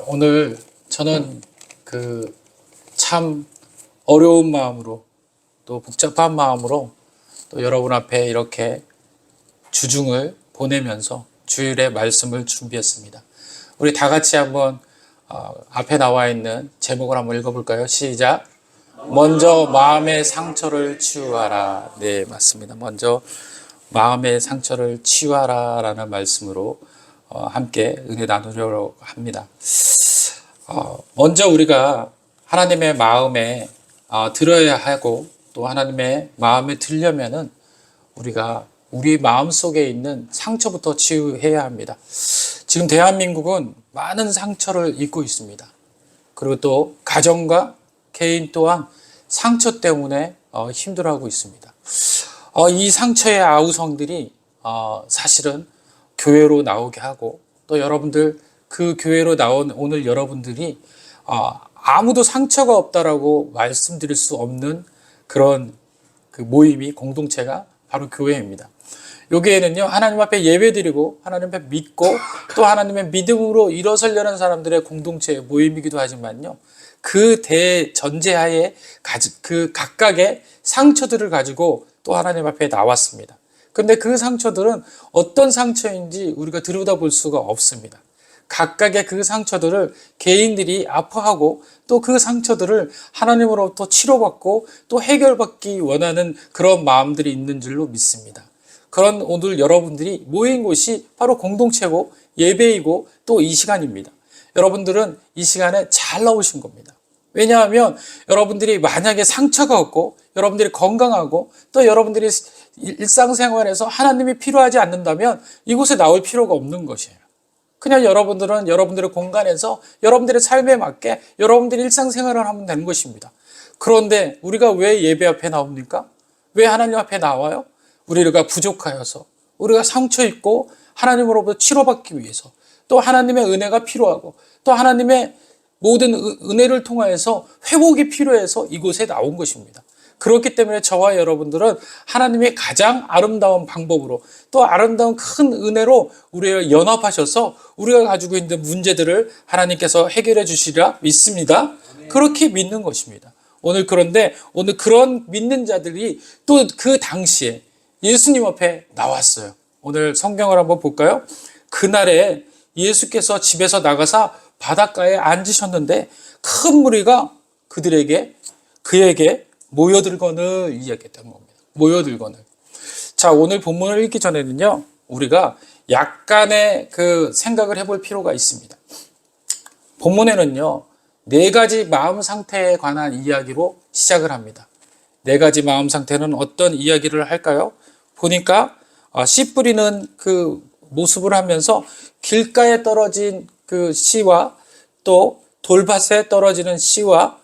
오늘 저는 참 어려운 마음으로 또 복잡한 마음으로 또 여러분 앞에 이렇게 주중을 보내면서 주일의 말씀을 준비했습니다. 우리 다 같이 한번 앞에 나와 있는 제목을 한번 읽어볼까요? 시작. 먼저 마음의 상처를 치유하라. 네, 맞습니다. 먼저 마음의 상처를 치유하라 라는 말씀으로 함께 은혜 나누려고 합니다. 먼저 우리가 하나님의 마음에 들어야 하고 또 하나님의 마음에 들려면은 우리가 우리 마음 속에 있는 상처부터 치유해야 합니다. 지금 대한민국은 많은 상처를 입고 있습니다. 그리고 또 가정과 개인 또한 상처 때문에 힘들어하고 있습니다. 이 상처의 아우성들이 사실은 교회로 나오게 하고 또 여러분들 그 교회로 나온 오늘 여러분들이 아무도 상처가 없다라고 말씀드릴 수 없는 그런 모임이 공동체가 바로 교회입니다. 여기에는요 하나님 앞에 예배드리고 하나님 앞에 믿고 또 하나님의 믿음으로 일어서려는 사람들의 공동체의 모임이기도 하지만요 그 대전제하에 그 각각의 상처들을 가지고 또 하나님 앞에 나왔습니다. 근데 그 상처들은 어떤 상처인지 우리가 들여다볼 수가 없습니다. 각각의 그 상처들을 개인들이 아파하고 또 그 상처들을 하나님으로부터 치료받고 또 해결받기 원하는 그런 마음들이 있는 줄로 믿습니다. 그런 오늘 여러분들이 모인 곳이 바로 공동체고 예배이고 또 이 시간입니다. 여러분들은 이 시간에 잘 나오신 겁니다. 왜냐하면 여러분들이 만약에 상처가 없고 여러분들이 건강하고 또 여러분들이 일상생활에서 하나님이 필요하지 않는다면 이곳에 나올 필요가 없는 것이에요. 그냥 여러분들은 여러분들의 공간에서 여러분들의 삶에 맞게 여러분들이 일상생활을 하면 되는 것입니다. 그런데 우리가 왜 예배 앞에 나옵니까? 왜 하나님 앞에 나와요? 우리가 부족하여서 우리가 상처 있고 하나님으로부터 치료받기 위해서 또 하나님의 은혜가 필요하고 또 하나님의 모든 은혜를 통하여서 회복이 필요해서 이곳에 나온 것입니다. 그렇기 때문에 저와 여러분들은 하나님의 가장 아름다운 방법으로 또 아름다운 큰 은혜로 우리를 연합하셔서 우리가 가지고 있는 문제들을 하나님께서 해결해 주시리라 믿습니다. 그렇게 믿는 것입니다. 그런데 오늘 그런 믿는 자들이 또 그 당시에 예수님 앞에 나왔어요. 오늘 성경을 한번 볼까요? 그날에 예수께서 집에서 나가사 바닷가에 앉으셨는데 큰 무리가 그에게 모여들거늘 이야기했던 겁니다. 모여들거늘. 자, 오늘 본문을 읽기 전에는요, 우리가 약간의 생각을 해볼 필요가 있습니다. 본문에는요, 4가지 마음 상태에 관한 이야기로 시작을 합니다. 4가지 마음 상태는 어떤 이야기를 할까요? 보니까 씨 뿌리는 그 모습을 하면서 길가에 떨어진 그 씨와 또 돌밭에 떨어지는 씨와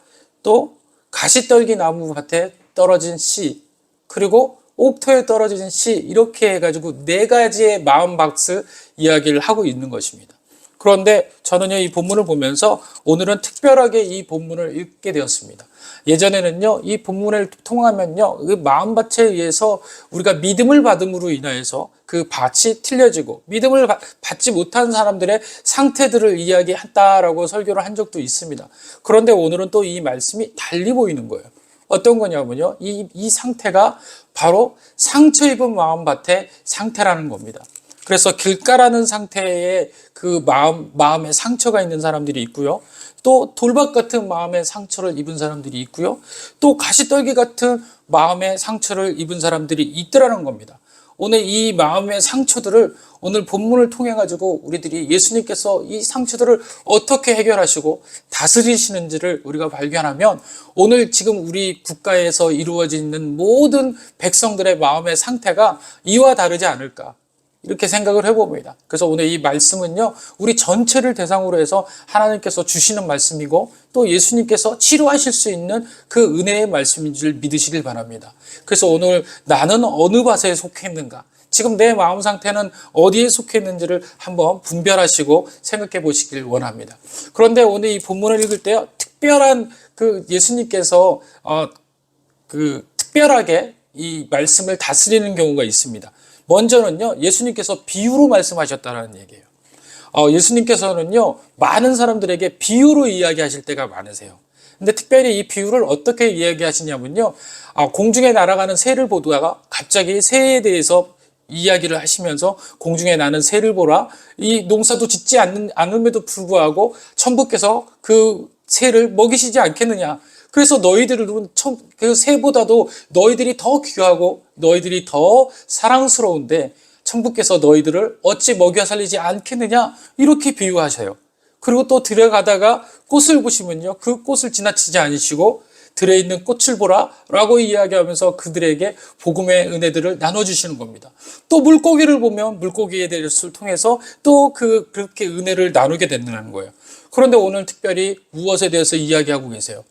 또 가시떨기 나무 밭에 떨어진 씨 그리고 옥토에 떨어진 씨 이렇게 해가지고 4가지의 마음박스 이야기를 하고 있는 것입니다. 그런데 저는요 이 본문을 보면서 오늘은 특별하게 이 본문을 읽게 되었습니다. 예전에는요 이 본문을 통하면요 그 마음밭에 의해서 우리가 믿음을 받음으로 인하여서 그 밭이 틀려지고 믿음을 받지 못한 사람들의 상태들을 이야기한다라고 설교를 한 적도 있습니다. 그런데 오늘은 또 이 말씀이 달리 보이는 거예요. 어떤 거냐면요 이 상태가 바로 상처 입은 마음밭의 상태라는 겁니다. 그래서 길가라는 상태에 그 마음에 상처가 있는 사람들이 있고요. 또 돌밭 같은 마음의 상처를 입은 사람들이 있고요. 또 가시떨기 같은 마음의 상처를 입은 사람들이 있더라는 겁니다. 오늘 이 마음의 상처들을 오늘 본문을 통해 가지고 우리들이 예수님께서 이 상처들을 어떻게 해결하시고 다스리시는지를 우리가 발견하면 오늘 지금 우리 국가에서 이루어지는 모든 백성들의 마음의 상태가 이와 다르지 않을까 이렇게 생각을 해봅니다. 그래서 오늘 이 말씀은요 우리 전체를 대상으로 해서 하나님께서 주시는 말씀이고 또 예수님께서 치료하실 수 있는 그 은혜의 말씀인 줄 믿으시길 바랍니다. 그래서 오늘 나는 어느 밭에 속해 있는가, 지금 내 마음 상태는 어디에 속해 있는지를 한번 분별하시고 생각해 보시길 원합니다. 그런데 오늘 이 본문을 읽을 때요 특별한 예수님께서 특별하게 이 말씀을 다스리는 경우가 있습니다. 먼저는요 예수님께서 비유로 말씀하셨다는 얘기예요. 예수님께서는요, 많은 사람들에게 비유로 이야기하실 때가 많으세요. 근데 특별히 이 비유를 어떻게 이야기하시냐면요, 공중에 날아가는 새를 보다가 갑자기 새에 대해서 이야기를 하시면서 공중에 나는 새를 보라. 이 농사도 짓지 않음에도 불구하고 천부께서 그 새를 먹이시지 않겠느냐. 그래서 너희들은 그 새보다도 너희들이 더 귀하고 너희들이 더 사랑스러운데 천부께서 너희들을 어찌 먹여 살리지 않겠느냐. 이렇게 비유하셔요. 그리고 또 들어가다가 꽃을 보시면요, 그 꽃을 지나치지 않으시고 들에 있는 꽃을 보라 라고 이야기하면서 그들에게 복음의 은혜들을 나눠주시는 겁니다. 또 물고기를 보면 물고기에 대해서 통해서 또 그렇게 은혜를 나누게 된다는 거예요. 그런데 오늘 특별히 무엇에 대해서 이야기하고 계세요?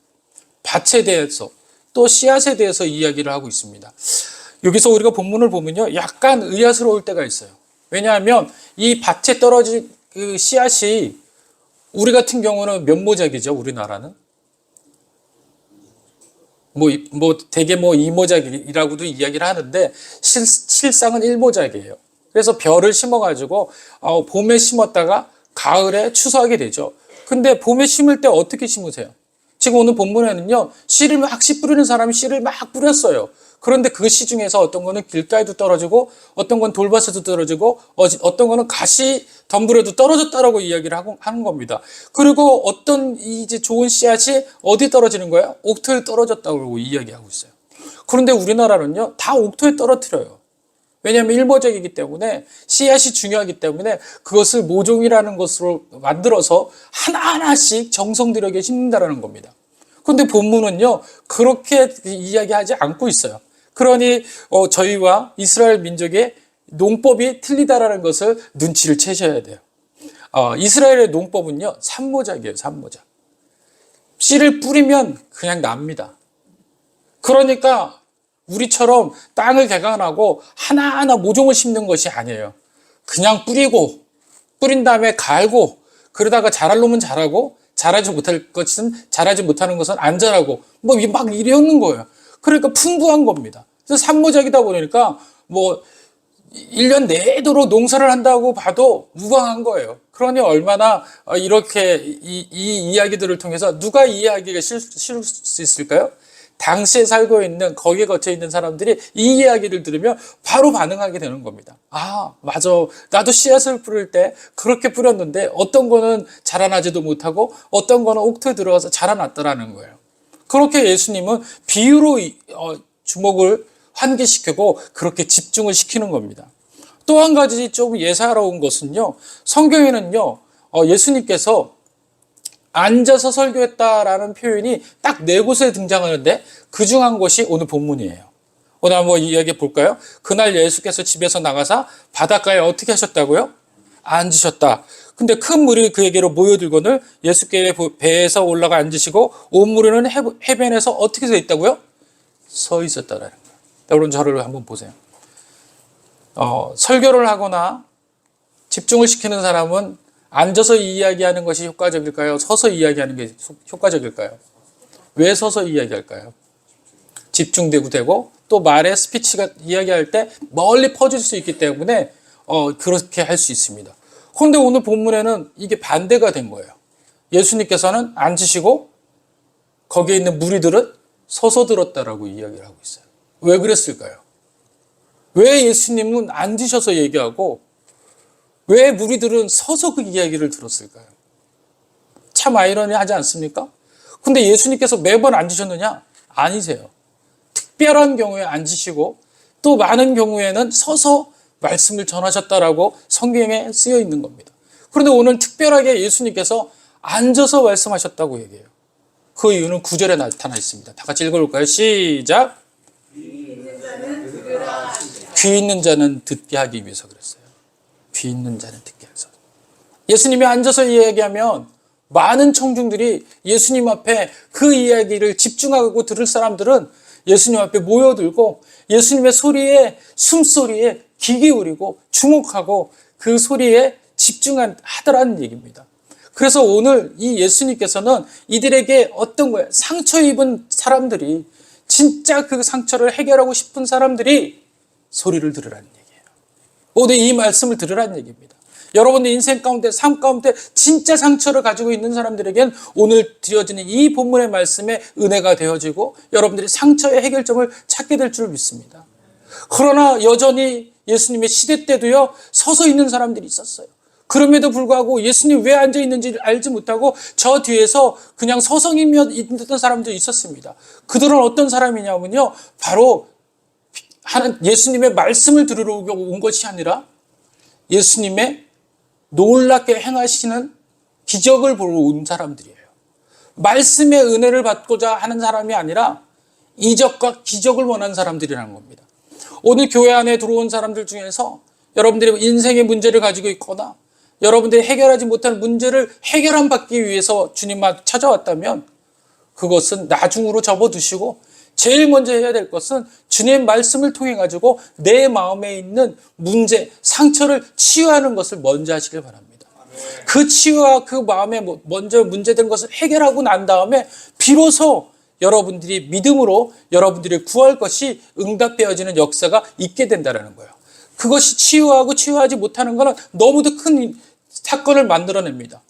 밭에 대해서, 또 씨앗에 대해서 이야기를 하고 있습니다. 여기서 우리가 본문을 보면요, 약간 의아스러울 때가 있어요. 왜냐하면 이 밭에 떨어진 그 씨앗이 우리 같은 경우는 몇 모작이죠, 우리나라는? 대개 이모작이라고도 이야기를 하는데, 실상은 일모작이에요. 그래서 벼를 심어가지고, 봄에 심었다가 가을에 추수하게 되죠. 근데 봄에 심을 때 어떻게 심으세요? 지금 오늘 본문에는요, 씨를 막 뿌리는 사람이 씨를 막 뿌렸어요. 그런데 그 씨 중에서 어떤 거는 길가에도 떨어지고, 어떤 건 돌밭에도 떨어지고, 어떤 거는 가시 덤불에도 떨어졌다라고 이야기를 하는 겁니다. 그리고 어떤 이제 좋은 씨앗이 어디 떨어지는 거예요? 옥토에 떨어졌다고 이야기하고 있어요. 그런데 우리나라는요, 다 옥토에 떨어뜨려요. 왜냐하면 일모적이기 때문에, 씨앗이 중요하기 때문에 그것을 모종이라는 것으로 만들어서 하나하나씩 정성 들여게 심는다라는 겁니다. 그런데 본문은요, 그렇게 이야기하지 않고 있어요. 그러니 저희와 이스라엘 민족의 농법이 틀리다라는 것을 눈치를 채셔야 돼요. 이스라엘의 농법은요, 산모작이에요, 산모작. 씨를 뿌리면 그냥 납니다. 그러니까 우리처럼 땅을 개간하고 하나하나 모종을 심는 것이 아니에요. 그냥 뿌린 다음에 갈고, 그러다가 자랄 놈은 자라고, 자라지 못하는 것은 안 자라고, 막 이러는 거예요. 그러니까 풍부한 겁니다. 그래서 산모작이다 보니까 1년 내도록 농사를 한다고 봐도 무방한 거예요. 그러니 얼마나 이렇게 이 이야기들을 통해서 누가 이해하기가 쉬울 수 있을까요? 당시에 살고 있는, 거기에 거쳐 있는 사람들이 이 이야기를 들으면 바로 반응하게 되는 겁니다. 맞아. 나도 씨앗을 뿌릴 때 그렇게 뿌렸는데 어떤 거는 자라나지도 못하고 어떤 거는 옥토에 들어가서 자라났더라는 거예요. 그렇게 예수님은 비유로 주목을 환기시키고 그렇게 집중을 시키는 겁니다. 또 한 가지 좀 예사로운 것은요, 성경에는요, 예수님께서 앉아서 설교했다라는 표현이 딱 4곳에 등장하는데 그 중 한 곳이 오늘 본문이에요. 오늘 한번 이야기해 볼까요? 그날 예수께서 집에서 나가사 바닷가에 어떻게 하셨다고요? 앉으셨다. 근데 큰 물이 그에게로 모여들거늘 예수께 배에서 올라가 앉으시고 온 무리는 해변에서 어떻게 서 있다고요? 서 있었다라는 거예요. 여러분 저를 한번 보세요. 설교를 하거나 집중을 시키는 사람은 앉아서 이야기하는 것이 효과적일까요? 서서 이야기하는 게 효과적일까요? 왜 서서 이야기할까요? 집중되고 되고 또 말의 스피치가 이야기할 때 멀리 퍼질 수 있기 때문에 그렇게 할 수 있습니다. 그런데 오늘 본문에는 이게 반대가 된 거예요. 예수님께서는 앉으시고 거기에 있는 무리들은 서서 들었다라고 이야기를 하고 있어요. 왜 그랬을까요? 왜 예수님은 앉으셔서 얘기하고 왜 무리들은 서서 그 이야기를 들었을까요? 참 아이러니하지 않습니까? 근데 예수님께서 매번 앉으셨느냐? 아니세요. 특별한 경우에 앉으시고 또 많은 경우에는 서서 말씀을 전하셨다라고 성경에 쓰여 있는 겁니다. 그런데 오늘 특별하게 예수님께서 앉아서 말씀하셨다고 얘기해요. 그 이유는 9절에 나타나 있습니다. 다 같이 읽어볼까요? 시작! 귀 있는 자는 듣게 하기 위해서 그랬어요. 귀 있는 자는 듣게 해서. 예수님이 앉아서 이야기하면 많은 청중들이 예수님 앞에 그 이야기를 집중하고 들을 사람들은 예수님 앞에 모여들고 예수님의 소리에, 숨소리에 귀 기울이고 주목하고 그 소리에 집중하더라는 얘기입니다. 그래서 오늘 이 예수님께서는 이들에게 어떤 거예요? 상처 입은 사람들이, 진짜 그 상처를 해결하고 싶은 사람들이 소리를 들으라는 얘기예요. 오늘 이 말씀을 들으라는 얘기입니다. 여러분의 인생 가운데, 삶 가운데 진짜 상처를 가지고 있는 사람들에겐 오늘 드려지는 이 본문의 말씀에 은혜가 되어지고 여러분들이 상처의 해결점을 찾게 될 줄 믿습니다. 그러나 여전히 예수님의 시대 때도요, 서서 있는 사람들이 있었어요. 그럼에도 불구하고 예수님 왜 앉아 있는지 알지 못하고 저 뒤에서 그냥 서성이며 있던 사람들이 있었습니다. 그들은 어떤 사람이냐면요, 바로 예수님의 말씀을 들으러 온 것이 아니라 예수님의 놀랍게 행하시는 기적을 보러 온 사람들이에요. 말씀의 은혜를 받고자 하는 사람이 아니라 이적과 기적을 원하는 사람들이라는 겁니다. 오늘 교회 안에 들어온 사람들 중에서 여러분들이 인생의 문제를 가지고 있거나 여러분들이 해결하지 못한 문제를 해결함 받기 위해서 주님만 찾아왔다면 그것은 나중으로 접어두시고 제일 먼저 해야 될 것은 주님의 말씀을 통해 가지고 내 마음에 있는 문제, 상처를 치유하는 것을 먼저 하시길 바랍니다. 그 치유와 그 마음에 먼저 문제된 것을 해결하고 난 다음에 비로소 여러분들이 믿음으로 여러분들이 구할 것이 응답되어지는 역사가 있게 된다는 거예요. 그것이 치유하고 치유하지 못하는 것은 너무도 큰 사건을 만들어냅니다.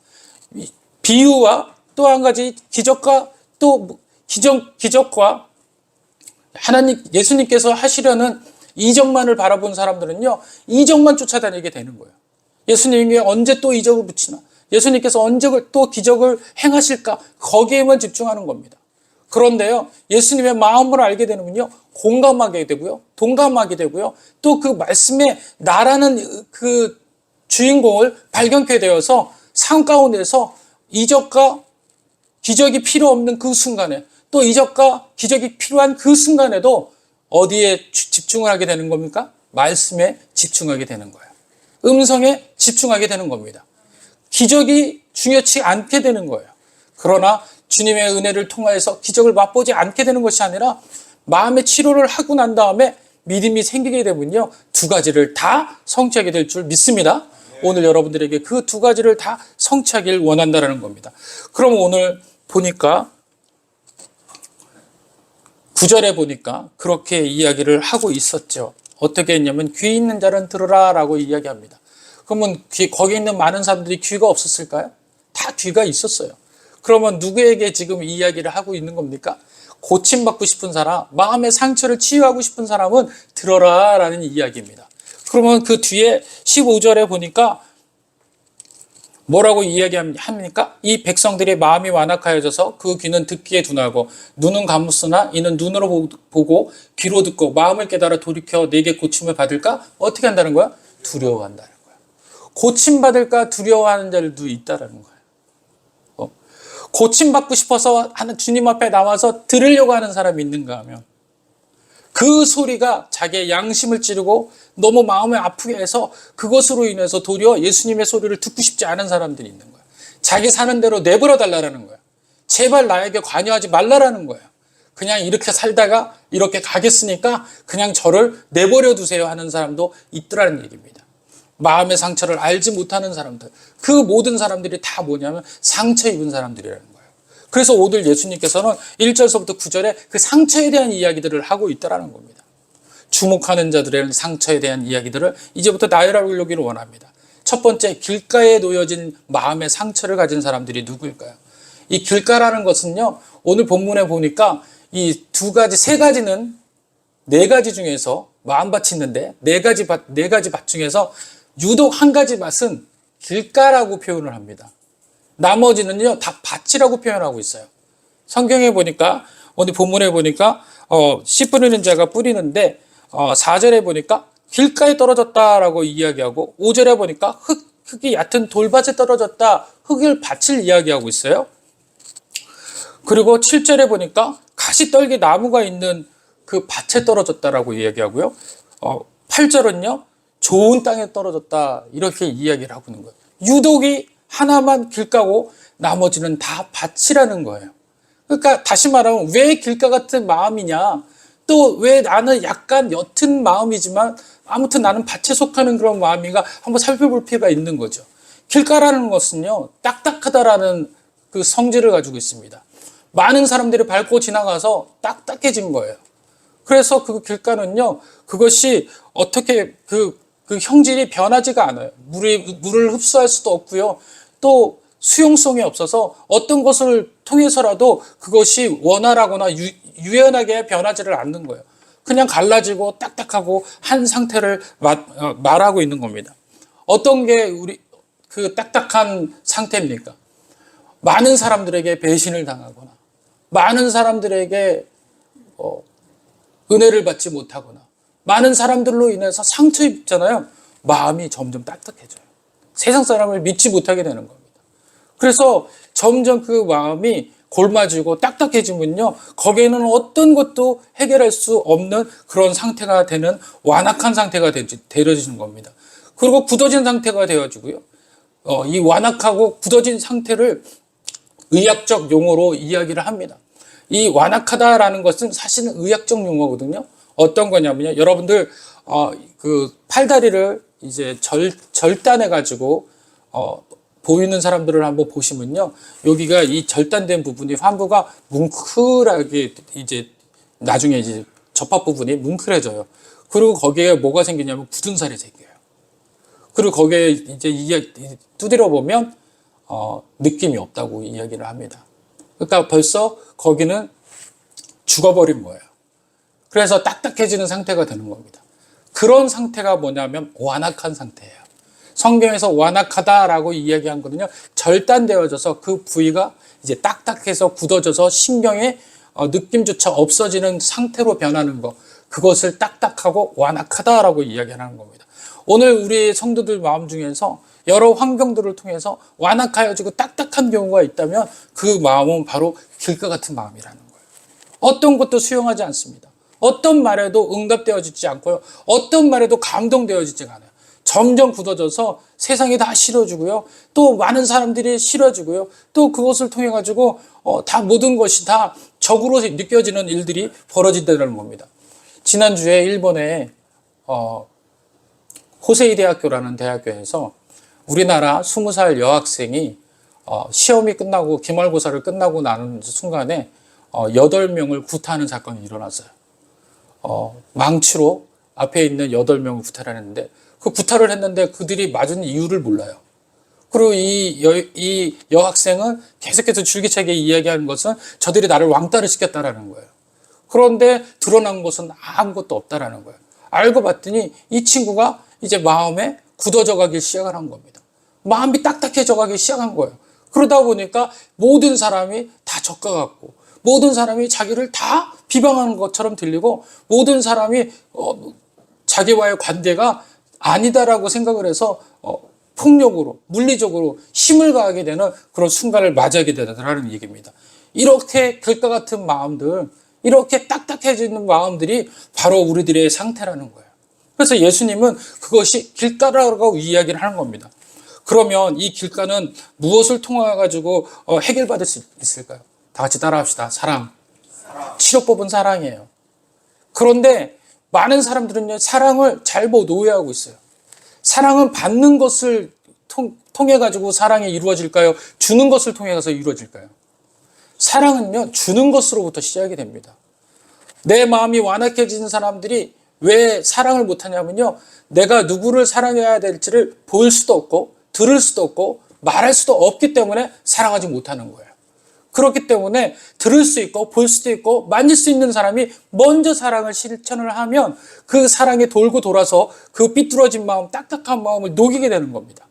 비유와 또 한 가지 기적과 또 기적과 하나님 예수님께서 하시려는 이적만을 바라본 사람들은요, 이적만 쫓아다니게 되는 거예요. 예수님이 언제 또 이적을 붙이나, 예수님께서 언제 또 기적을 행하실까, 거기에만 집중하는 겁니다. 그런데요, 예수님의 마음을 알게 되면요, 공감하게 되고요, 동감하게 되고요, 또 그 말씀에 나라는 그 주인공을 발견케 되어서 삶 가운데서 이적과 기적이 필요 없는 그 순간에, 또 이적과 기적이 필요한 그 순간에도 어디에 집중을 하게 되는 겁니까? 말씀에 집중하게 되는 거예요. 음성에 집중하게 되는 겁니다. 기적이 중요치 않게 되는 거예요. 그러나 주님의 은혜를 통하여서 기적을 맛보지 않게 되는 것이 아니라 마음의 치료를 하고 난 다음에 믿음이 생기게 되면요, 두 가지를 다 성취하게 될 줄 믿습니다. 오늘 여러분들에게 그 두 가지를 다 성취하길 원한다는 겁니다. 그럼 오늘 보니까 9절에 보니까 그렇게 이야기를 하고 있었죠. 어떻게 했냐면 귀 있는 자는 들으라 라고 이야기합니다. 그러면 거기 있는 많은 사람들이 귀가 없었을까요? 다 귀가 있었어요. 그러면 누구에게 지금 이야기를 하고 있는 겁니까? 고침받고 싶은 사람, 마음의 상처를 치유하고 싶은 사람은 들어라 라는 이야기입니다. 그러면 그 뒤에 15절에 보니까 뭐라고 이야기합니까? 이 백성들의 마음이 완악하여져서 그 귀는 듣기에 둔하고 눈은 감으으나 이는 눈으로 보고 귀로 듣고 마음을 깨달아 돌이켜 내게 고침을 받을까? 어떻게 한다는 거야? 두려워한다는 거야. 고침받을까 두려워하는 자들도 있다는 거야. 고침받고 싶어서 하는 주님 앞에 나와서 들으려고 하는 사람이 있는가 하면 그 소리가 자기의 양심을 찌르고 너무 마음을 아프게 해서 그것으로 인해서 도리어 예수님의 소리를 듣고 싶지 않은 사람들이 있는 거야. 자기 사는 대로 내버려 달라는 거야. 제발 나에게 관여하지 말라라는 거예요. 그냥 이렇게 살다가 이렇게 가겠으니까 그냥 저를 내버려 두세요 하는 사람도 있더라는 얘기입니다. 마음의 상처를 알지 못하는 사람들, 그 모든 사람들이 다 뭐냐면 상처 입은 사람들이라는 거예요. 그래서 오늘 예수님께서는 1절서부터 9절에 그 상처에 대한 이야기들을 하고 있다는 겁니다. 주목하는 자들의 상처에 대한 이야기들을 이제부터 나열하기를 원합니다. 첫 번째, 길가에 놓여진 마음의 상처를 가진 사람들이 누구일까요? 이 길가라는 것은요, 오늘 본문에 보니까 이 두 가지, 세 가지는 네 가지 중에서 마음밭이 있는데 네 가지 밭 중에서 유독 한 가지 밭은 길가라고 표현을 합니다. 나머지는요, 다 밭이라고 표현하고 있어요. 성경에 보니까, 오늘 본문에 보니까, 씨 뿌리는 자가 뿌리는데, 4절에 보니까 길가에 떨어졌다라고 이야기하고, 5절에 보니까 흙이 얕은 돌밭에 떨어졌다, 흙을 밭을 이야기하고 있어요. 그리고 7절에 보니까 가시떨기 나무가 있는 그 밭에 떨어졌다라고 이야기하고요. 8절은요, 좋은 땅에 떨어졌다, 이렇게 이야기를 하고 있는 거예요. 유독이 하나만 길가고 나머지는 다 밭이라는 거예요. 그러니까 다시 말하면 왜 길가 같은 마음이냐, 또 왜 나는 약간 옅은 마음이지만 아무튼 나는 밭에 속하는 그런 마음인가 한번 살펴볼 필요가 있는 거죠. 길가라는 것은요, 딱딱하다라는 그 성질을 가지고 있습니다. 많은 사람들이 밟고 지나가서 딱딱해진 거예요. 그래서 그 길가는요, 그것이 어떻게 그 형질이 변하지가 않아요. 물을 흡수할 수도 없고요. 또 수용성이 없어서 어떤 것을 통해서라도 그것이 원활하거나 유연하게 변하지를 않는 거예요. 그냥 갈라지고 딱딱하고 한 상태를 말하고 있는 겁니다. 어떤 게 우리 그 딱딱한 상태입니까? 많은 사람들에게 배신을 당하거나 많은 사람들에게 은혜를 받지 못하거나 많은 사람들로 인해서 상처 입잖아요. 마음이 점점 딱딱해져요. 세상 사람을 믿지 못하게 되는 겁니다. 그래서 점점 그 마음이 골마지고 딱딱해지면요, 거기에는 어떤 것도 해결할 수 없는 그런 상태가 되는 완악한 상태가 되어지는 겁니다. 그리고 굳어진 상태가 되어지고요. 이 완악하고 굳어진 상태를 의학적 용어로 이야기를 합니다. 이 완악하다라는 것은 사실은 의학적 용어거든요. 어떤 거냐면요, 여러분들 그 팔다리를 이제 절단해 가지고 보이는 사람들을 한번 보시면요, 여기가 이 절단된 부분이 환부가 뭉클하게 이제 나중에 이제 접합 부분이 뭉클해져요. 그리고 거기에 뭐가 생기냐면 굳은 살이 생겨요. 그리고 거기에 이제 두드려 보면 느낌이 없다고 이야기를 합니다. 그러니까 벌써 거기는 죽어버린 거예요. 그래서 딱딱해지는 상태가 되는 겁니다. 그런 상태가 뭐냐면 완악한 상태예요. 성경에서 완악하다라고 이야기한 거는요, 절단되어져서 그 부위가 이제 딱딱해서 굳어져서 신경의 느낌조차 없어지는 상태로 변하는 것, 그것을 딱딱하고 완악하다라고 이야기하는 겁니다. 오늘 우리 성도들 마음 중에서 여러 환경들을 통해서 완악하여지고 딱딱한 경우가 있다면 그 마음은 바로 길과 같은 마음이라는 거예요. 어떤 것도 수용하지 않습니다. 어떤 말에도 응답되어지지 않고요. 어떤 말에도 감동되어지지 않아요. 점점 굳어져서 세상이 다 싫어지고요. 또 많은 사람들이 싫어지고요. 또 그것을 통해 가지고 다 모든 것이 다 적으로 느껴지는 일들이 벌어진다는 겁니다. 지난주에 일본의 호세이 대학교라는 대학교에서 우리나라 20살 여학생이 시험이 끝나고 기말고사를 끝나고 나는 순간에 8명을 구타하는 사건이 일어났어요. 망치로 앞에 있는 8명을 구타를 했는데, 그 구타를 했는데 그들이 맞은 이유를 몰라요. 그리고 이 여학생은 계속해서 줄기차게 이야기하는 것은 저들이 나를 왕따를 시켰다라는 거예요. 그런데 드러난 것은 아무것도 없다라는 거예요. 알고 봤더니 이 친구가 이제 마음에 굳어져 가기 시작을 한 겁니다. 마음이 딱딱해져 가기 시작한 거예요. 그러다 보니까 모든 사람이 다 적가갖고, 모든 사람이 자기를 다 비방하는 것처럼 들리고, 모든 사람이 자기와의 관계가 아니다라고 생각을 해서 폭력으로, 물리적으로 힘을 가하게 되는 그런 순간을 맞이하게 되더라는 얘기입니다. 이렇게 길과 같은 마음들, 이렇게 딱딱해지는 마음들이 바로 우리들의 상태라는 거예요. 그래서 예수님은 그것이 길가라고 이야기를 하는 겁니다. 그러면 이 길가는 무엇을 통해 가지고 해결받을 수 있을까요? 다 같이 따라합시다. 사랑. 치료법은 사랑이에요. 그런데 많은 사람들은요, 사랑을 잘못 오해하고 있어요. 사랑은 받는 것을 통해 가지고 사랑이 이루어질까요? 주는 것을 통해 서 이루어질까요? 사랑은요, 주는 것으로부터 시작이 됩니다. 내 마음이 완악해지는 사람들이 왜 사랑을 못하냐면요, 내가 누구를 사랑해야 될지를 볼 수도 없고 들을 수도 없고 말할 수도 없기 때문에 사랑하지 못하는 거예요. 그렇기 때문에 들을 수 있고 볼 수도 있고 만질 수 있는 사람이 먼저 사랑을 실천을 하면 그 사랑에 돌고 돌아서 그 삐뚤어진 마음, 딱딱한 마음을 녹이게 되는 겁니다.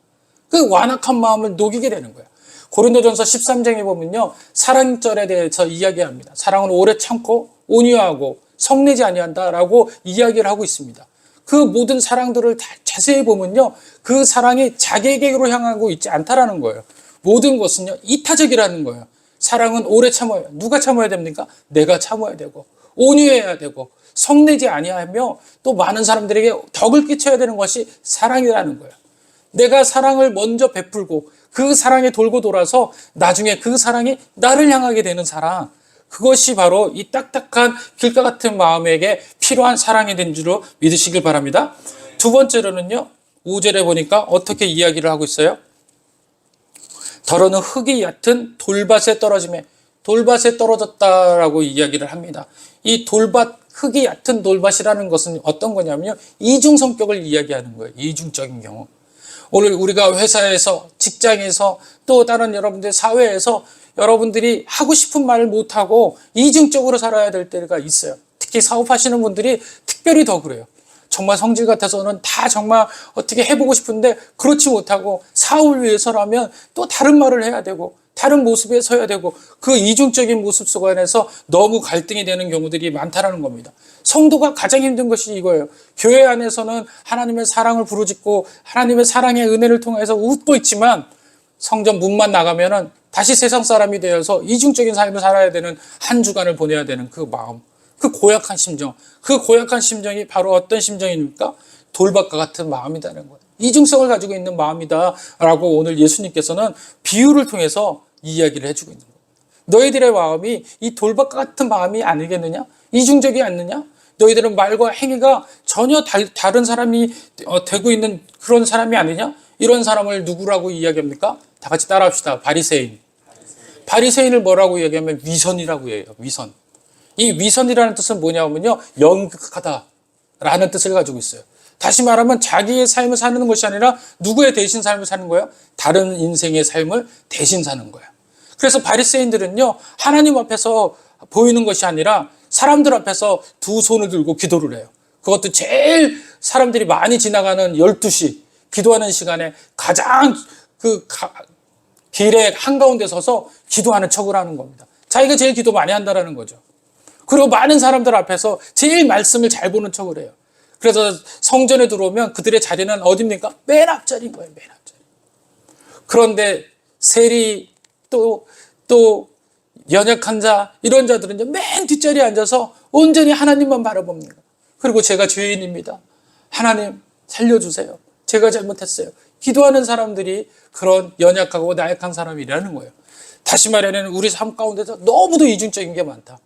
그 완악한 마음을 녹이게 되는 거예요. 고린도전서 13장에 보면요, 사랑절에 대해서 이야기합니다. 사랑은 오래 참고 온유하고 성내지 아니한다라고 이야기를 하고 있습니다. 그 모든 사랑들을 다 자세히 보면요, 그 사랑이 자기에게로 향하고 있지 않다라는 거예요. 모든 것은요, 이타적이라는 거예요. 사랑은 오래 참아요. 누가 참아야 됩니까? 내가 참아야 되고, 온유해야 되고, 성내지 아니하며 또 많은 사람들에게 덕을 끼쳐야 되는 것이 사랑이라는 거예요. 내가 사랑을 먼저 베풀고 그 사랑에 돌고 돌아서 나중에 그 사랑이 나를 향하게 되는 사랑, 그것이 바로 이 딱딱한 길가 같은 마음에게 필요한 사랑이 된 줄로 믿으시길 바랍니다. 두 번째로는요, 5절에 보니까 어떻게 이야기를 하고 있어요? 더러는 흙이 얕은 돌밭에 떨어짐에, 돌밭에 떨어졌다라고 이야기를 합니다. 이 돌밭, 흙이 얕은 돌밭이라는 것은 어떤 거냐면요, 이중 성격을 이야기하는 거예요. 이중적인 경우. 오늘 우리가 회사에서, 직장에서, 또 다른 여러분들 사회에서 여러분들이 하고 싶은 말을 못하고 이중적으로 살아야 될 때가 있어요. 특히 사업하시는 분들이 특별히 더 그래요. 정말 성질 같아서는 다 정말 어떻게 해보고 싶은데 그렇지 못하고, 사업을 위해서라면 또 다른 말을 해야 되고 다른 모습에 서야 되고, 그 이중적인 모습 속 안에서 너무 갈등이 되는 경우들이 많다라는 겁니다. 성도가 가장 힘든 것이 이거예요. 교회 안에서는 하나님의 사랑을 부르짖고 하나님의 사랑의 은혜를 통해서 웃고 있지만, 성전 문만 나가면은 다시 세상 사람이 되어서 이중적인 삶을 살아야 되는 한 주간을 보내야 되는 그 마음, 그 고약한 심정, 그 고약한 심정이 바로 어떤 심정입니까? 돌밭과 같은 마음이라는 거예요. 이중성을 가지고 있는 마음이다라고 오늘 예수님께서는 비유를 통해서 이야기를 해주고 있는 거예요. 너희들의 마음이 이 돌밭과 같은 마음이 아니겠느냐? 이중적이 않느냐? 너희들은 말과 행위가 전혀 다른 사람이 되고 있는 그런 사람이 아니냐? 이런 사람을 누구라고 이야기합니까? 다 같이 따라합시다. 바리새인. 바리새인을 뭐라고 이야기하면 위선이라고 해요. 위선. 이 위선이라는 뜻은 뭐냐면요, 연극하다라는 뜻을 가지고 있어요. 다시 말하면 자기의 삶을 사는 것이 아니라 누구의 대신 삶을 사는 거예요? 다른 인생의 삶을 대신 사는 거예요. 그래서 바리새인들은요, 하나님 앞에서 보이는 것이 아니라 사람들 앞에서 두 손을 들고 기도를 해요. 그것도 제일 사람들이 많이 지나가는 12시 기도하는 시간에 가장 길의 한가운데 서서 기도하는 척을 하는 겁니다. 자기가 제일 기도 많이 한다는 거죠. 그리고 많은 사람들 앞에서 제일 말씀을 잘 보는 척을 해요. 그래서 성전에 들어오면 그들의 자리는 어디입니까? 맨 앞자리인 거예요. 맨 앞자리. 그런데 세리, 또 연약한 자, 이런 자들은요, 맨 뒷자리에 앉아서 온전히 하나님만 바라봅니다. 그리고 제가 죄인입니다. 하나님 살려주세요. 제가 잘못했어요. 기도하는 사람들이 그런 연약하고 나약한 사람이라는 거예요. 다시 말하면 우리 삶 가운데서 너무도 이중적인 게 많다.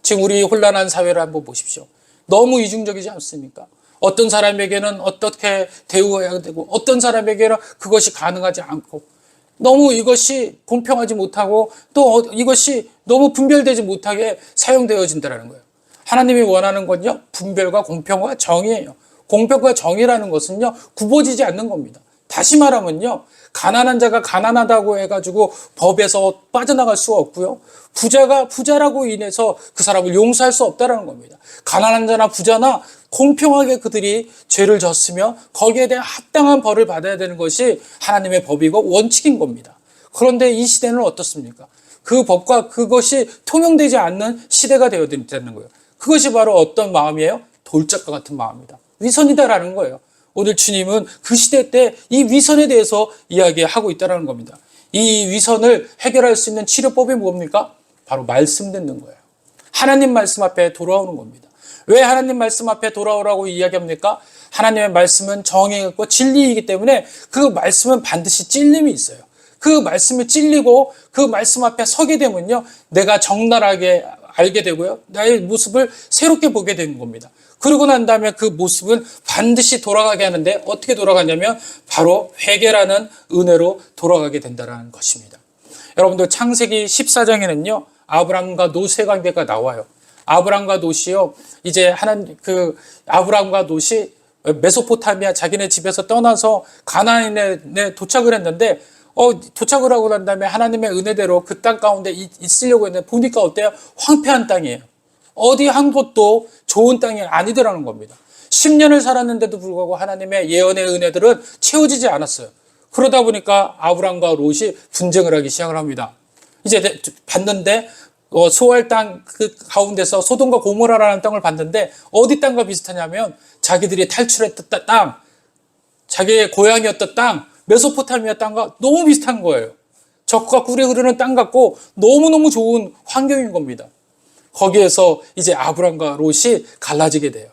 지금 우리 혼란한 사회를 한번 보십시오. 너무 이중적이지 않습니까? 어떤 사람에게는 어떻게 대우해야 되고, 어떤 사람에게는 그것이 가능하지 않고, 너무 이것이 공평하지 못하고, 또 이것이 너무 분별되지 못하게 사용되어진다는 거예요. 하나님이 원하는 건요, 분별과 공평과 정의예요. 공평과 정의라는 것은요, 굽어지지 않는 겁니다. 다시 말하면요, 가난한 자가 가난하다고 해가지고 법에서 빠져나갈 수가 없고요, 부자가 부자라고 인해서 그 사람을 용서할 수 없다는 겁니다. 가난한 자나 부자나 공평하게 그들이 죄를 졌으며 거기에 대한 합당한 벌을 받아야 되는 것이 하나님의 법이고 원칙인 겁니다. 그런데 이 시대는 어떻습니까? 그 법과 그것이 통용되지 않는 시대가 되어 있다는 거예요. 그것이 바로 어떤 마음이에요? 돌짝과 같은 마음이다. 위선이다라는 거예요. 오늘 주님은 그 시대 때 이 위선에 대해서 이야기하고 있다는 겁니다. 이 위선을 해결할 수 있는 치료법이 뭡니까? 바로 말씀 듣는 거예요. 하나님 말씀 앞에 돌아오는 겁니다. 왜 하나님 말씀 앞에 돌아오라고 이야기합니까? 하나님의 말씀은 정의이고 진리이기 때문에 그 말씀은 반드시 찔림이 있어요. 그 말씀을 찔리고 그 말씀 앞에 서게 되면요, 내가 적나라하게 알게 되고요, 나의 모습을 새롭게 보게 되는 겁니다. 그러고 난 다음에 그 모습은 반드시 돌아가게 하는데, 어떻게 돌아가냐면 바로 회개라는 은혜로 돌아가게 된다는 것입니다. 여러분들, 창세기 14장에는요 아브람과 롯의 관계가 나와요. 아브람과 롯이요, 이제 아브람과 롯이 메소포타미아 자기네 집에서 떠나서 가나안에 도착을 했는데, 도착을 하고 난 다음에 하나님의 은혜대로 그 땅 가운데 있으려고 했는데 보니까 어때요? 황폐한 땅이에요. 어디 한 곳도 좋은 땅이 아니더라는 겁니다. 10년을 살았는데도 불구하고 하나님의 예언의 은혜들은 채워지지 않았어요. 그러다 보니까 아브람과 롯이 분쟁을 하기 시작을 합니다. 이제 봤는데 소알 땅 그 가운데서 소돔과 고모라라는 땅을 봤는데, 어디 땅과 비슷하냐면 자기들이 탈출했던 땅, 자기의 고향이었던 땅, 메소포타미아 땅과 너무 비슷한 거예요. 적과 꿀이 흐르는 땅 같고 너무너무 좋은 환경인 겁니다. 거기에서 이제 아브람과 롯이 갈라지게 돼요.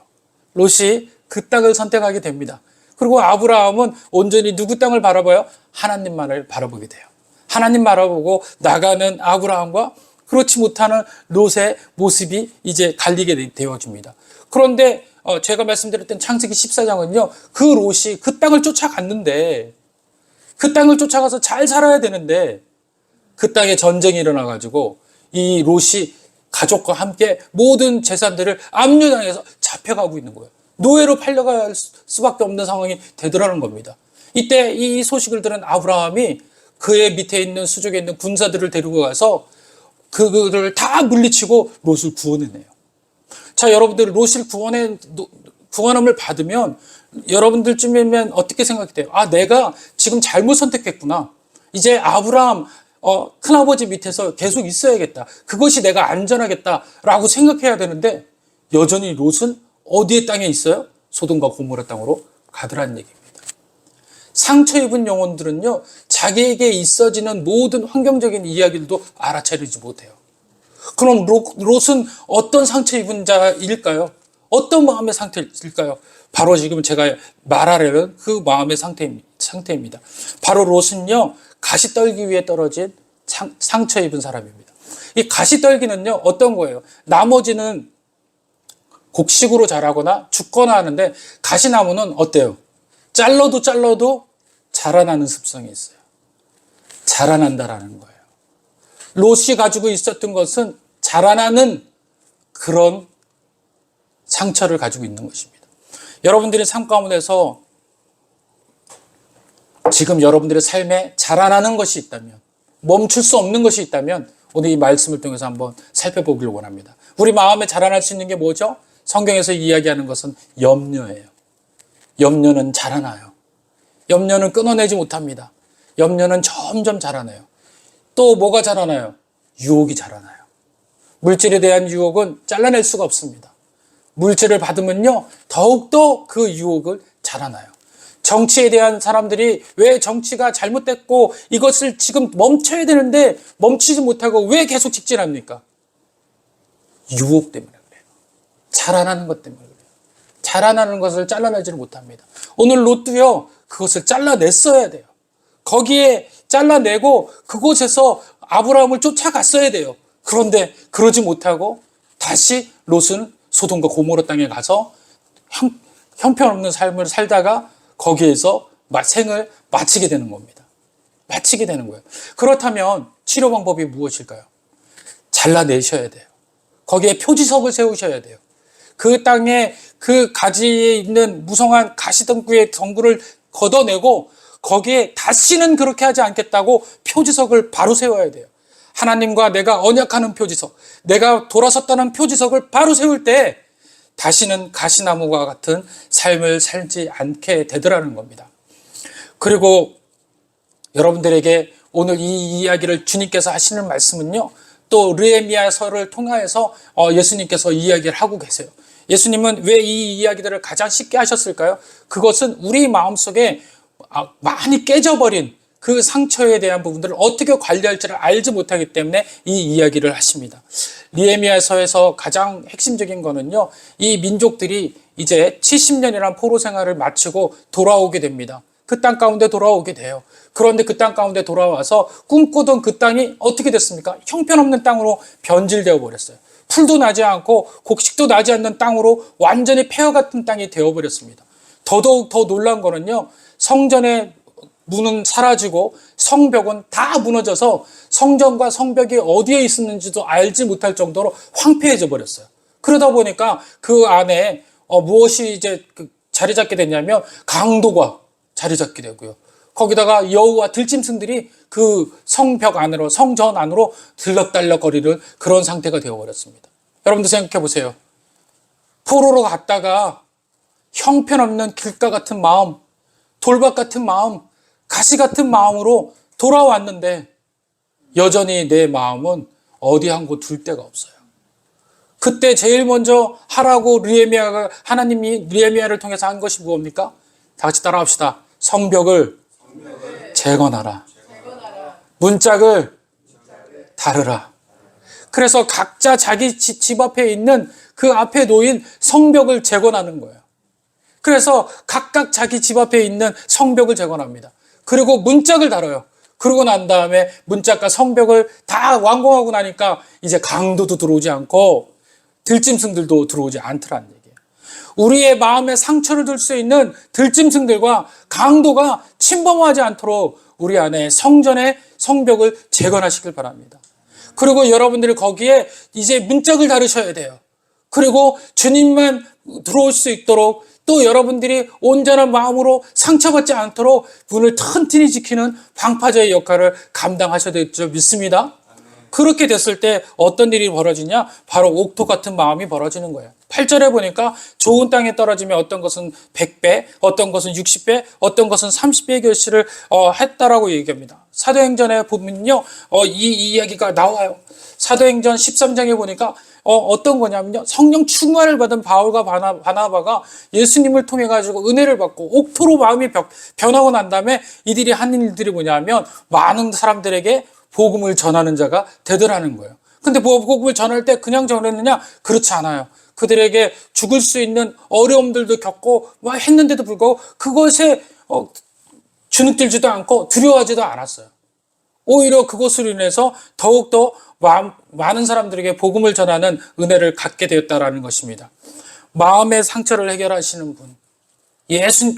롯이 그 땅을 선택하게 됩니다. 그리고 아브라함은 온전히 누구 땅을 바라봐요? 하나님만을 바라보게 돼요. 하나님 바라보고 나가는 아브라함과 그렇지 못하는 롯의 모습이 이제 갈리게 되어집니다. 그런데 제가 말씀드렸던 창세기 14장은요, 그 롯이 그 땅을 쫓아갔는데, 그 땅을 쫓아가서 잘 살아야 되는데, 그 땅에 전쟁이 일어나가지고 이 롯이 가족과 함께 모든 재산들을 압류당해서 잡혀가고 있는 거예요. 노예로 팔려갈 수밖에 없는 상황이 되더라는 겁니다. 이때 이 소식을 들은 아브라함이 그의 밑에 있는 수족에 있는 군사들을 데리고 가서 그들을 다 물리치고 롯을 구원해내요. 자, 여러분들 롯을 구원함을 받으면 여러분들쯤이면 어떻게 생각해요? 아, 내가 지금 잘못 선택했구나. 이제 아브라함 큰아버지 밑에서 계속 있어야겠다. 그것이 내가 안전하겠다라고 생각해야 되는데 여전히 롯은 어디의 땅에 있어요? 소돔과 고모라 땅으로 가더라는 얘기입니다. 상처 입은 영혼들은요, 자기에게 있어지는 모든 환경적인 이야기들도 알아차리지 못해요. 그럼 롯은 어떤 상처 입은 자일까요? 어떤 마음의 상태일까요? 바로 지금 제가 말하려는 그 마음의 상태입니다. 바로 롯은요, 가시떨기 위에 떨어진 상처 입은 사람입니다. 이 가시떨기는요, 어떤 거예요? 나머지는 곡식으로 자라거나 죽거나 하는데 가시나무는 어때요? 잘라도 자라나는 습성이 있어요. 자라난다라는 거예요. 롯이 가지고 있었던 것은 자라나는 그런 상처를 가지고 있는 것입니다. 여러분들의 삶 가운데서 지금 여러분들의 삶에 자라나는 것이 있다면, 멈출 수 없는 것이 있다면 오늘 이 말씀을 통해서 한번 살펴보기를 원합니다. 우리 마음에 자라날 수 있는 게 뭐죠? 성경에서 이야기하는 것은 염려예요. 염려는 자라나요. 염려는 끊어내지 못합니다. 염려는 점점 자라나요. 또 뭐가 자라나요? 유혹이 자라나요. 물질에 대한 유혹은 잘라낼 수가 없습니다. 물질을 받으면요, 더욱더 그 유혹을 자라나요. 정치에 대한 사람들이 왜 정치가 잘못됐고 이것을 지금 멈춰야 되는데 멈추지 못하고 왜 계속 직진합니까? 유혹 때문에 그래요. 자라나는 것 때문에 그래요. 자라나는 것을 잘라내지를 못합니다. 오늘 롯도요, 그것을 잘라냈어야 돼요. 거기에 잘라내고 그곳에서 아브라함을 쫓아갔어야 돼요. 그런데 그러지 못하고 다시 롯은 소돔과 고모라 땅에 가서 형편없는 삶을 살다가 거기에서 생을 마치게 되는 겁니다. 마치게 되는 거예요. 그렇다면 치료 방법이 무엇일까요? 잘라내셔야 돼요. 거기에 표지석을 세우셔야 돼요. 그 땅에 그 가지에 있는 무성한 가시덩굴의 덩굴을 걷어내고 거기에 다시는 그렇게 하지 않겠다고 표지석을 바로 세워야 돼요. 하나님과 내가 언약하는 표지석, 내가 돌아섰다는 표지석을 바로 세울 때 다시는 가시나무와 같은 삶을 살지 않게 되더라는 겁니다. 그리고 여러분들에게 오늘 이 이야기를 주님께서 하시는 말씀은요, 또 느헤미야서를 통하여서 예수님께서 이야기를 하고 계세요. 예수님은 왜 이 이야기들을 가장 쉽게 하셨을까요? 그것은 우리 마음속에 많이 깨져버린 그 상처에 대한 부분들을 어떻게 관리할지를 알지 못하기 때문에 이 이야기를 하십니다. 느헤미야서에서 가장 핵심적인 거는요, 이 민족들이 이제 70년이라는 포로 생활을 마치고 돌아오게 됩니다. 그 땅 가운데 돌아오게 돼요. 그런데 그 땅 가운데 돌아와서 꿈꾸던 그 땅이 어떻게 됐습니까? 형편없는 땅으로 변질되어 버렸어요. 풀도 나지 않고 곡식도 나지 않는 땅으로 완전히 폐허 같은 땅이 되어버렸습니다. 더더욱 더 놀라운 거는요, 성전의 문은 사라지고 성벽은 다 무너져서 성전과 성벽이 어디에 있었는지도 알지 못할 정도로 황폐해져 버렸어요. 그러다 보니까 그 안에 무엇이 이제 자리 잡게 됐냐면 강도가 자리 잡게 되고요. 거기다가 여우와 들짐승들이 그 성벽 안으로, 성전 안으로 들럭달럭거리는 그런 상태가 되어버렸습니다. 여러분들 생각해 보세요. 포로로 갔다가 형편없는 길가 같은 마음, 돌박 같은 마음, 가시 같은 마음으로 돌아왔는데 여전히 내 마음은 어디 한 곳 둘 데가 없어요. 그때 제일 먼저 하라고 하나님이 느헤미야를 통해서 한 것이 무엇입니까? 다 같이 따라합시다. 성벽을 재건하라. 문짝을 다르라. 그래서 각자 자기 집 앞에 있는 그 앞에 놓인 성벽을 재건하는 거예요. 그래서 각각 자기 집 앞에 있는 성벽을 재건합니다. 그리고 문짝을 달아요. 그러고 난 다음에 문짝과 성벽을 다 완공하고 나니까 이제 강도도 들어오지 않고 들짐승들도 들어오지 않더라는 얘기예요. 우리의 마음에 상처를 줄 수 있는 들짐승들과 강도가 침범하지 않도록 우리 안에 성전의 성벽을 재건하시길 바랍니다. 그리고 여러분들이 거기에 이제 문짝을 달으셔야 돼요. 그리고 주님만 들어올 수 있도록 또 여러분들이 온전한 마음으로 상처받지 않도록 문을 튼튼히 지키는 방파제의 역할을 감당하셔야 될 줄 믿습니다. 그렇게 됐을 때 어떤 일이 벌어지냐? 바로 옥토 같은 마음이 벌어지는 거예요. 8절에 보니까 좋은 땅에 떨어지면 어떤 것은 100배, 어떤 것은 60배, 어떤 것은 30배의 결실을 했다라고 얘기합니다. 사도행전에 보면요, 이 이야기가 나와요. 사도행전 13장에 보니까 어떤 거냐면요, 성령 충만을 받은 바울과 바나바가 예수님을 통해 가지고 은혜를 받고 옥토로 마음이 변하고 난 다음에 이들이 한 일들이 뭐냐면 많은 사람들에게 복음을 전하는 자가 되더라는 거예요. 근데 복음을 전할 때 그냥 전했느냐? 그렇지 않아요. 그들에게 죽을 수 있는 어려움들도 겪고 막 했는데도 불구하고 그것에 주눅들지도 않고 두려워하지도 않았어요. 오히려 그것으로 인해서 더욱더 많은 사람들에게 복음을 전하는 은혜를 갖게 되었다라는 것입니다. 마음의 상처를 해결하시는 분,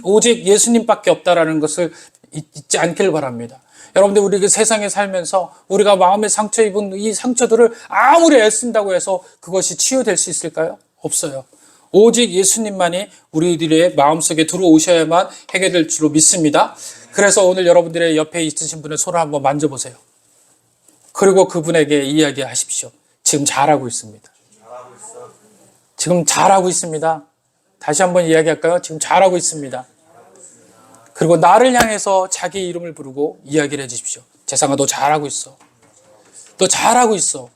오직 예수님밖에 없다라는 것을 잊지 않길 바랍니다. 여러분들, 우리 그 세상에 살면서 우리가 마음의 상처 입은 이 상처들을 아무리 애쓴다고 해서 그것이 치유될 수 있을까요? 없어요. 오직 예수님만이 우리들의 마음속에 들어오셔야만 해결될 줄로 믿습니다. 그래서 오늘 여러분들의 옆에 있으신 분의 손을 한번 만져보세요. 그리고 그분에게 이야기하십시오. 지금 잘하고 있습니다. 지금 잘하고 있습니다. 다시 한번 이야기할까요? 지금 잘하고 있습니다. 그리고 나를 향해서 자기 이름을 부르고 이야기를 해주십시오. 재상아, 너 잘하고 있어. 너 잘하고 있어.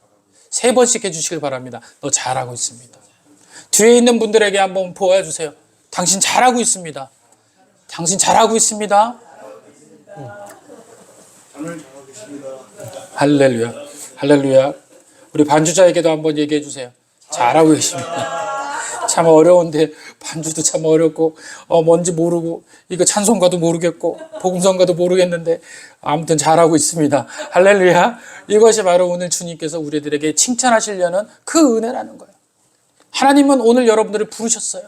3번씩 해주시길 바랍니다. 너 잘하고 있습니다. 뒤에 있는 분들에게 한번 보여주세요. 당신 잘하고 있습니다. 당신 잘하고 있습니다. 할렐루야. 할렐루야. 우리 반주자에게도 한번 얘기해 주세요. 잘하고 계십니다. 참 어려운데 반주도 참 어렵고 뭔지 모르고 이거 찬송가도 모르겠고 복음성가도 모르겠는데 아무튼 잘하고 있습니다. 할렐루야. 이것이 바로 오늘 주님께서 우리들에게 칭찬하시려는 그 은혜라는 거예요. 하나님은 오늘 여러분들을 부르셨어요.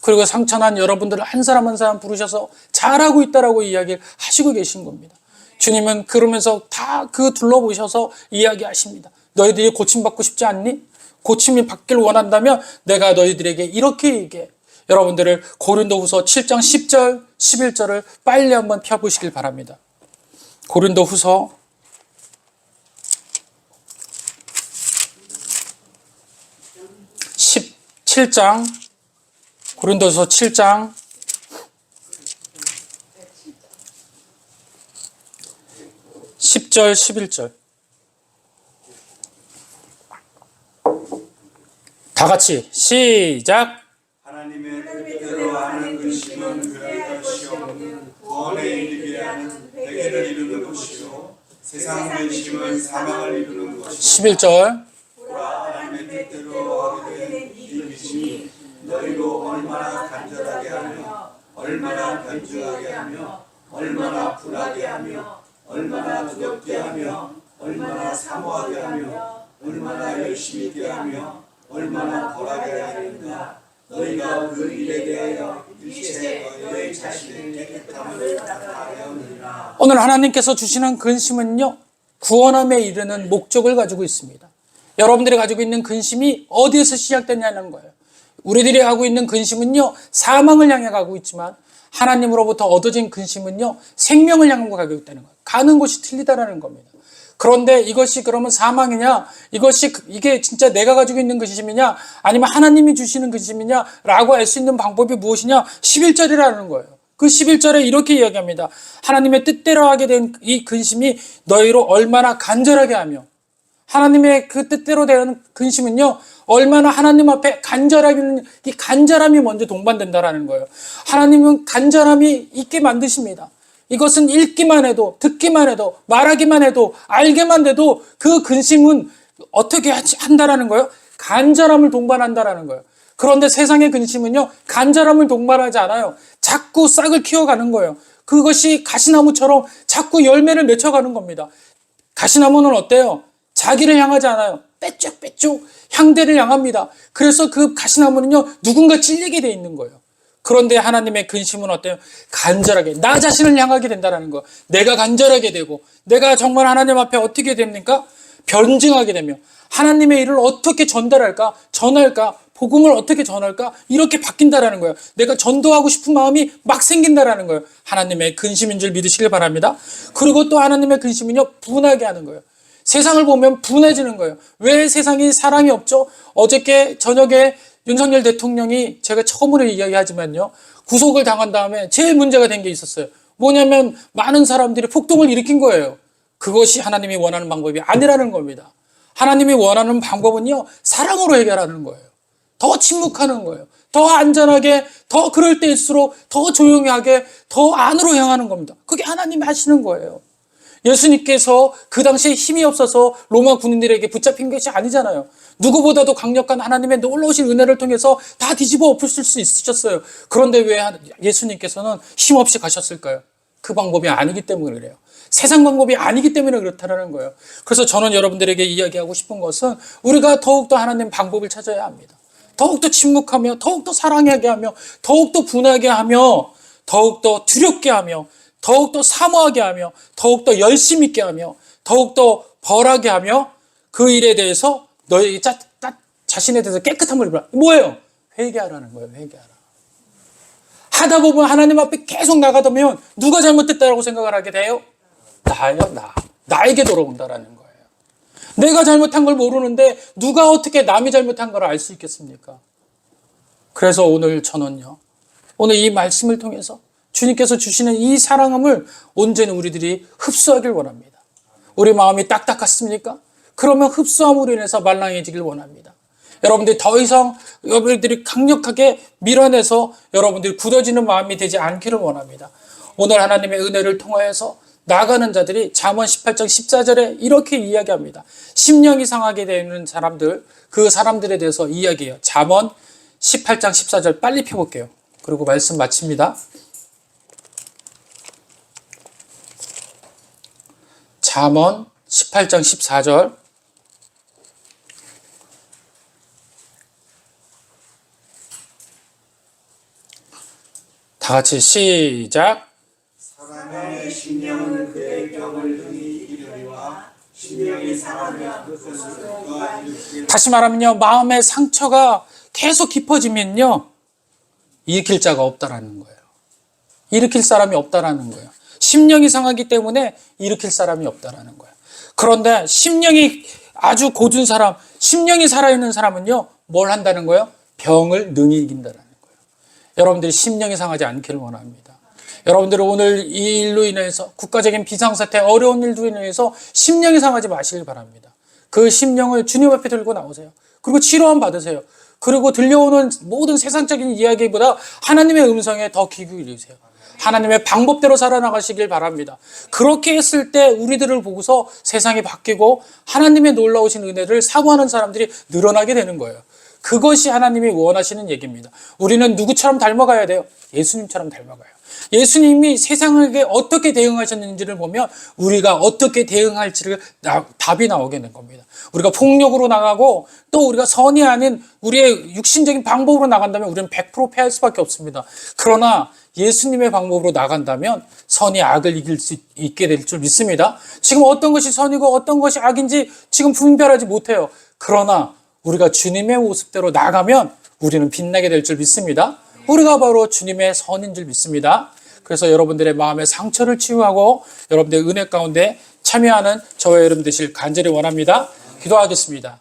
그리고 상처난 여러분들을 한 사람 한 사람 부르셔서 잘하고 있다라고 이야기를 하시고 계신 겁니다. 주님은 그러면서 다 둘러보셔서 이야기하십니다. 너희들이 고침받고 싶지 않니? 고침이 받기를 원한다면 내가 너희들에게 이렇게 얘기해. 여러분들을 고린도후서 7장 10절, 11절을 빨리 한번 펴보시길 바랍니다. 고린도후서 17장, 고린도후서 7장 10절, 11절. 다 같이 시작. 하나님의 뜻대로 하는 근심은 그럴 것이 없는 구원에 이르게 하는 회개를 이루는 것이요 세상 근심은 사망을 이루는 것이요 11절. 하나님의 뜻대로 하게 된 이 근심이 너희로 얼마나 간절하게 하며 얼마나 간절하게 하며 얼마나 불하게 하며 얼마나 두렵게 하며 얼마나 사모하게 하며 얼마나 열심히 있게 하며 얼마나 벌하게 하는가. 너희가 그 일에 대하여 일체 너희 자신의 깨끗함을 나타내었느니라. 오늘 하나님께서 주시는 근심은요, 구원함에 이르는 목적을 가지고 있습니다. 여러분들이 가지고 있는 근심이 어디에서 시작되냐는 거예요. 우리들이 하고 있는 근심은요, 사망을 향해 가고 있지만 하나님으로부터 얻어진 근심은요, 생명을 향하고 가고 있다는 거예요. 가는 곳이 틀리다라는 겁니다. 그런데 이것이 그러면 사망이냐? 이게 진짜 내가 가지고 있는 근심이냐? 아니면 하나님이 주시는 근심이냐? 라고 알 수 있는 방법이 무엇이냐? 11절이라는 거예요. 그 11절에 이렇게 이야기합니다. 하나님의 뜻대로 하게 된 이 근심이 너희로 얼마나 간절하게 하며, 하나님의 그 뜻대로 되는 근심은요, 얼마나 하나님 앞에 이 간절함이 먼저 동반된다라는 거예요. 하나님은 간절함이 있게 만드십니다. 이것은 읽기만 해도, 듣기만 해도, 말하기만 해도, 알게만 돼도 그 근심은 어떻게 한다라는 거예요? 간절함을 동반한다라는 거예요. 그런데 세상의 근심은요, 간절함을 동반하지 않아요. 자꾸 싹을 키워가는 거예요. 그것이 가시나무처럼 자꾸 열매를 맺혀가는 겁니다. 가시나무는 어때요? 자기를 향하지 않아요. 빼쭉 향대를 향합니다. 그래서 그 가시나무는요, 누군가 찔리게 돼 있는 거예요. 그런데 하나님의 근심은 어때요? 간절하게 나 자신을 향하게 된다는 거. 내가 간절하게 되고 내가 정말 하나님 앞에 어떻게 됩니까? 변증하게 되며 하나님의 일을 어떻게 전할까, 복음을 어떻게 전할까, 이렇게 바뀐다라는 거예요. 내가 전도하고 싶은 마음이 막 생긴다라는 거예요. 하나님의 근심인 줄 믿으시길 바랍니다. 그리고 또 하나님의 근심은요, 분하게 하는 거예요. 세상을 보면 분해지는 거예요. 왜 세상에 사랑이 없죠? 어저께 저녁에 윤석열 대통령이, 제가 처음으로 이야기하지만요, 구속을 당한 다음에 제일 문제가 된 게 있었어요. 뭐냐면 많은 사람들이 폭동을 일으킨 거예요. 그것이 하나님이 원하는 방법이 아니라는 겁니다. 하나님이 원하는 방법은요, 사랑으로 해결하는 거예요. 더 침묵하는 거예요. 더 안전하게, 더 그럴 때일수록 더 조용히 하게, 더 안으로 향하는 겁니다. 그게 하나님이 하시는 거예요. 예수님께서 그 당시에 힘이 없어서 로마 군인들에게 붙잡힌 것이 아니잖아요. 누구보다도 강력한 하나님의 놀라우신 은혜를 통해서 다 뒤집어 엎으실 수 있으셨어요. 그런데 왜 예수님께서는 힘없이 가셨을까요? 그 방법이 아니기 때문에 그래요. 세상 방법이 아니기 때문에 그렇다는 거예요. 그래서 저는 여러분들에게 이야기하고 싶은 것은 우리가 더욱더 하나님 방법을 찾아야 합니다. 더욱더 침묵하며, 더욱더 사랑하게 하며, 더욱더 분하게 하며, 더욱더 두렵게 하며, 더욱더 사모하게 하며, 더욱더 열심 있게 하며, 더욱더 벌하게 하며, 그 일에 대해서 너희 자신에 대해서 깨끗함을 입으라. 뭐예요? 회개하라는 거예요. 회개하라. 하다 보면 하나님 앞에 계속 나가다 보면 누가 잘못됐다고 생각을 하게 돼요? 나에게 돌아온다라는 거예요. 내가 잘못한 걸 모르는데 누가 어떻게 남이 잘못한 걸 알 수 있겠습니까? 그래서 오늘 저는요, 오늘 이 말씀을 통해서 주님께서 주시는 이 사랑함을 온전히 우리들이 흡수하길 원합니다. 우리 마음이 딱딱했습니까? 그러면 흡수함으로 인해서 말랑해지길 원합니다. 여러분들이 더 이상 여러분들이 강력하게 밀어내서 여러분들이 굳어지는 마음이 되지 않기를 원합니다. 오늘 하나님의 은혜를 통하여서 나가는 자들이 잠언 18장 14절에 이렇게 이야기합니다. 심령이 상하게 되는 사람들, 그 사람들에 대해서 이야기해요. 잠언 18장 14절 빨리 펴볼게요. 그리고 말씀 마칩니다. 잠언 18장 14절. 다 같이 시작. 사람의 심령은 그의 병을 능히 이르리와 심령이 상하면 그것을 누가 일으키리라. 다시 말하면요, 마음의 상처가 계속 깊어지면요, 일으킬 자가 없다라는 거예요. 일으킬 사람이 없다라는 거예요. 심령이 상하기 때문에 일으킬 사람이 없다라는 거예요. 그런데 심령이 아주 고든 사람, 심령이 살아있는 사람은요, 뭘 한다는 거예요? 병을 능히 이긴다라는 거예요. 여러분들이 심령이 상하지 않기를 원합니다. 여러분들은 오늘 이 일로 인해서 국가적인 비상사태, 어려운 일로 인해서 심령이 상하지 마시길 바랍니다. 그 심령을 주님 앞에 들고 나오세요. 그리고 치료함 받으세요. 그리고 들려오는 모든 세상적인 이야기보다 하나님의 음성에 더 귀 기울이세요. 하나님의 방법대로 살아나가시길 바랍니다. 그렇게 했을 때 우리들을 보고서 세상이 바뀌고 하나님의 놀라우신 은혜를 사모하는 사람들이 늘어나게 되는 거예요. 그것이 하나님이 원하시는 얘기입니다. 우리는 누구처럼 닮아가야 돼요? 예수님처럼 닮아가요. 예수님이 세상에게 어떻게 대응하셨는지를 보면 우리가 어떻게 대응할지를 답이 나오게 된 겁니다. 우리가 폭력으로 나가고 또 우리가 선이 아닌 우리의 육신적인 방법으로 나간다면 우리는 100% 패할 수밖에 없습니다. 그러나 예수님의 방법으로 나간다면 선이 악을 이길 수 있게 될 줄 믿습니다. 지금 어떤 것이 선이고 어떤 것이 악인지 지금 분별하지 못해요. 그러나 우리가 주님의 모습대로 나가면 우리는 빛나게 될 줄 믿습니다. 우리가 바로 주님의 선인 줄 믿습니다. 그래서 여러분들의 마음의 상처를 치유하고 여러분들의 은혜 가운데 참여하는 저와 여러분 되실 간절히 원합니다. 기도하겠습니다.